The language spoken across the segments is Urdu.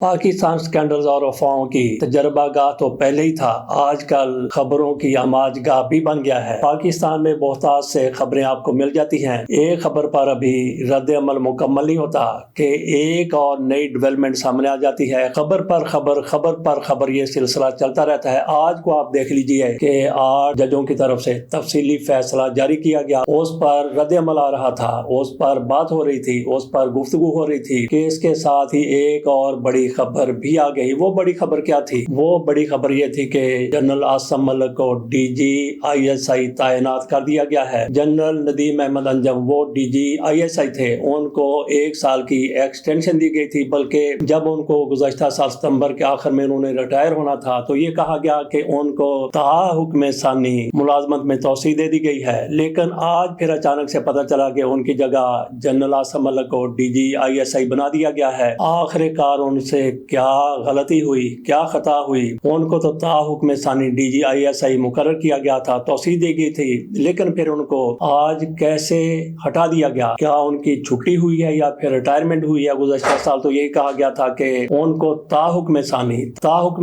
پاکستان سکینڈلز اور افواہوں کی تجربہ گاہ تو پہلے ہی تھا، آج کل خبروں کی آماج گاہ بھی بن گیا ہے۔ پاکستان میں بہت سے خبریں آپ کو مل جاتی ہیں، ایک خبر پر ابھی رد عمل مکمل نہیں ہوتا کہ ایک اور نئی ڈیولپمنٹ سامنے آ جاتی ہے۔ خبر پر خبر یہ سلسلہ چلتا رہتا ہے۔ آج کو آپ دیکھ لیجئے کہ 8 ججوں کی طرف سے تفصیلی فیصلہ جاری کیا گیا، اس پر رد عمل آ رہا تھا، اس پر بات ہو رہی تھی، اس پر گفتگو ہو رہی تھی کہ اس کے ساتھ ہی ایک اور بڑی خبر بھی آ گئی۔ وہ بڑی خبر کیا تھی؟ وہ بڑی خبر یہ تھی کہ جنرل عاصم ملک کو ڈی جی آئی ایس آئی تعینات کر دیا گیا ہے۔ جنرل ندیم احمد انجم وہ ڈی جی آئی ایس آئی تھے، ان کو 1 سال کی ایکسٹینشن دی گئی تھی، بلکہ جب ان کو گزشتہ سال ستمبر کے آخر میں انہوں نے ریٹائر ہونا تھا تو یہ کہا گیا کہ ان کو تا حکم ثانی ملازمت میں توسیع دے دی گئی ہے، لیکن آج پھر اچانک سے پتہ چلا کہ ان کی جگہ جنرل عاصم ملک کو ڈی جی آئی ایس آئی بنا دیا گیا ہے۔ آخر کار ان سے کیا غلطی ہوئی، کیا خطا ہوئی؟ ان کو تو تا حکم ثانی ڈی جی آئی ایس آئی مقرر کیا گیا تھا، توسیع دی گئی تھی، لیکن پھر ان کو آج کیسے ہٹا دیا گیا؟ کیا ان کی چھٹی ہوئی ہے یا پھر ریٹائرمنٹ ہوئی ہے؟ گزشتہ سال تو یہی کہا گیا تھا کہ ان کو تا حکم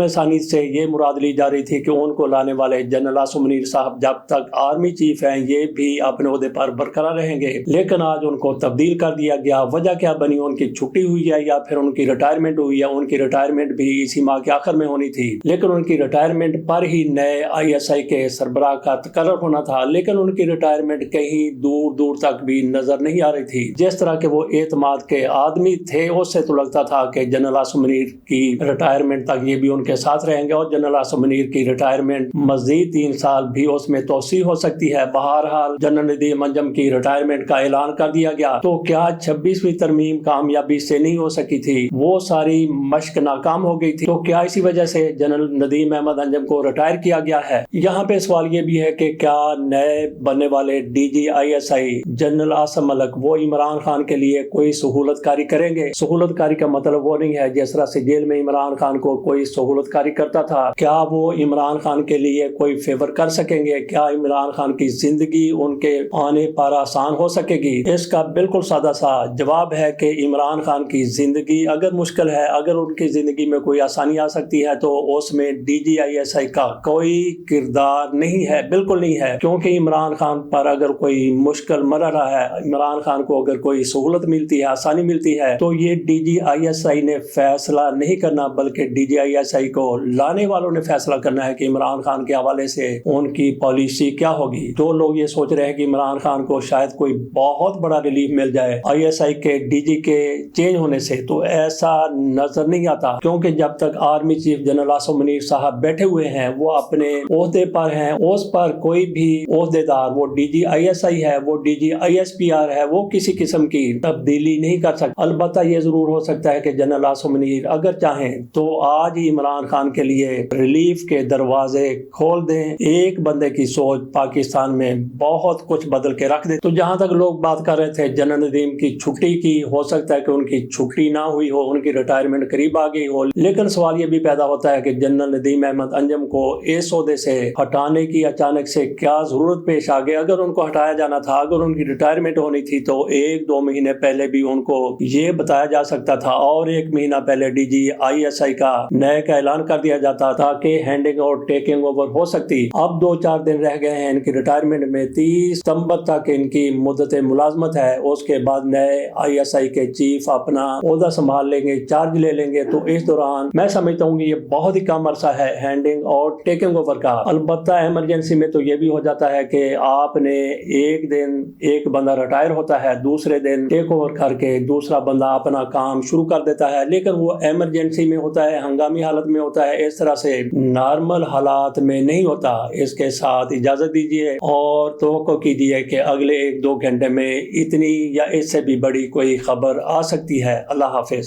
ثانی سے یہ مراد لی جا رہی تھی کہ ان کو لانے والے جنرل عاصم منیر صاحب جب تک آرمی چیف ہیں یہ بھی اپنے عہدے پر برقرار رہیں گے، لیکن آج ان کو تبدیل کر دیا گیا۔ وجہ کیا بنی؟ ان کی چھٹی ہوئی ہے یا پھر ان کی ریٹائرمنٹ ہوئی ہے؟ ان کی ریٹائرمنٹ بھی اسی ماہ کے آخر میں ہونی تھی، لیکن ان کی ریٹائرمنٹ پر ہی نئے آئی ایس آئی کے سربراہ کا تقرر ہونا تھا، لیکن ان کی ریٹائرمنٹ کہیں دور تک بھی نظر نہیں آ رہی تھی۔ جس طرح کے وہ اعتماد کے آدمی تھے، اس سے تو لگتا تھا کہ جنرل عاصم منیر کی ریٹائرمنٹ تک یہ بھی ان کے ساتھ رہیں گے، اور جنرل عاصم منیر کی ریٹائرمنٹ مزید 3 سال بھی اس میں توسیع ہو سکتی ہے۔ بہرحال جنرل ندیم انجم کی ریٹائرمنٹ کا اعلان کر دیا گیا، تو کیا 26ویں ترمیم کامیابی سے نہیں ہو سکی تھی؟ وہ ساری مشق ناکام ہو گئی تھی، تو کیا اسی وجہ سے جنرل ندیم احمد انجم کو ریٹائر کیا گیا ہے؟ یہاں پہ سوال یہ بھی ہے کہ کیا نئے بننے والے D G I S I general Asim Malik وہ عمران خان کے لیے کوئی سہولت کاری کریں گے؟ سہولت کاری کا مطلب وہ نہیں ہے جس طرح سے جیل میں عمران خان کو کوئی سہولت کاری کرتا تھا، کیا وہ عمران خان کے لیے کوئی فیور کر سکیں گے؟ کیا عمران خان کی زندگی ان کے آنے پر آسان ہو سکے گی؟ اس کا بالکل سادہ سا جواب ہے کہ عمران خان کی زندگی اگر مشکل ہے، اگر ان کی زندگی میں کوئی آسانی آ سکتی ہے تو اس میں ڈی جی آئی ایس آئی کا کوئی کردار نہیں ہے، بالکل نہیں ہے، کیونکہ عمران خان پر اگر کوئی مشکل مرحلہ ہے، عمران خان کو اگر کوئی سہولت ملتی ہے، آسانی ملتی ہے، تو یہ ڈی جی آئی ایس آئی نے فیصلہ نہیں کرنا، بلکہ ڈی جی آئی ایس آئی کو لانے والوں نے فیصلہ کرنا ہے کہ عمران خان کے حوالے سے ان کی پالیسی کیا ہوگی۔ جو لوگ یہ سوچ رہے ہیں کہ عمران خان کو شاید کوئی بہت بڑا ریلیف مل جائے آئی ایس آئی کے ڈی جی کے چینج ہونے سے، تو ایسا نظر نہیں آتا، کیونکہ جب تک army chief general Asim Munir صاحب بیٹھے ہوئے ہیں، وہ اپنے عہدے پر ہیں، اس پر کوئی بھی عہدیدار، وہ D G I S I ہے، وہ D G I S P R ہے، وہ کسی قسم کی تبدیلی نہیں کر سکتا۔ البتہ یہ ضرور ہو سکتا ہے کہ جنرل عاصم منیر اگر چاہیں تو آج ہی عمران خان کے لیے ریلیف کے دروازے کھول دیں، ایک بندے کی سوچ پاکستان میں بہت کچھ بدل کے رکھ دے۔ تو جہاں تک لوگ بات کر رہے تھے جنرل ندیم کی چھٹی کی، ہو سکتا ہے کہ ان کی چھٹی نہ ہوئی ہو، ان کی ریٹائرمنٹ قریب آ گئی ہو، لیکن سوال یہ بھی پیدا ہوتا ہے کہ جنرل ندیم احمد انجم کو اس عہدے سے ہٹانے کی اچانک سے کیا ضرورت پیش آ گئی؟ اگر ان کو ہٹایا جانا تھا، اگر ان کی ریٹائرمنٹ ہونی تھی تو 1-2 مہینے پہلے بھی ان کو یہ بتایا جا سکتا تھا، اور 1 مہینہ پہلے ڈی جی آئی ایس آئی کا نئے کا اعلان کر دیا جاتا تھا کہ ہینڈنگ اور ٹیکنگ اوور ہو سکتی۔ اب 2-4 دن رہ گئے ہیں ان کی ریٹائرمنٹ میں، 30 ستمبر تک ان کی مدت ملازمت ہے، اس کے بعد نئے آئی ایس آئی کے چیف اپنا عہدہ سنبھال لیں گے، چارج لے لیں گے، تو اس دوران میں سمجھتا ہوں کہ یہ بہت ہی کم عرصہ ہے ہینڈنگ اور ٹیکنگ اوور کا۔ البتہ ایمرجنسی میں تو یہ بھی ہو جاتا ہے کہ آپ نے ایک دن ایک بندہ ریٹائر ہوتا ہے، دوسرے دن ٹیک اوور کر کے دوسرا بندہ اپنا کام شروع کر دیتا ہے، لیکن وہ ایمرجنسی میں ہوتا ہے، ہنگامی حالت میں ہوتا ہے، اس طرح سے نارمل حالات میں نہیں ہوتا۔ اس کے ساتھ اجازت دیجیے اور توقع کیجیے کہ اگلے 1-2 گھنٹے میں اتنی یا اس سے بھی بڑی کوئی خبر آ سکتی ہے۔ اللہ حافظ۔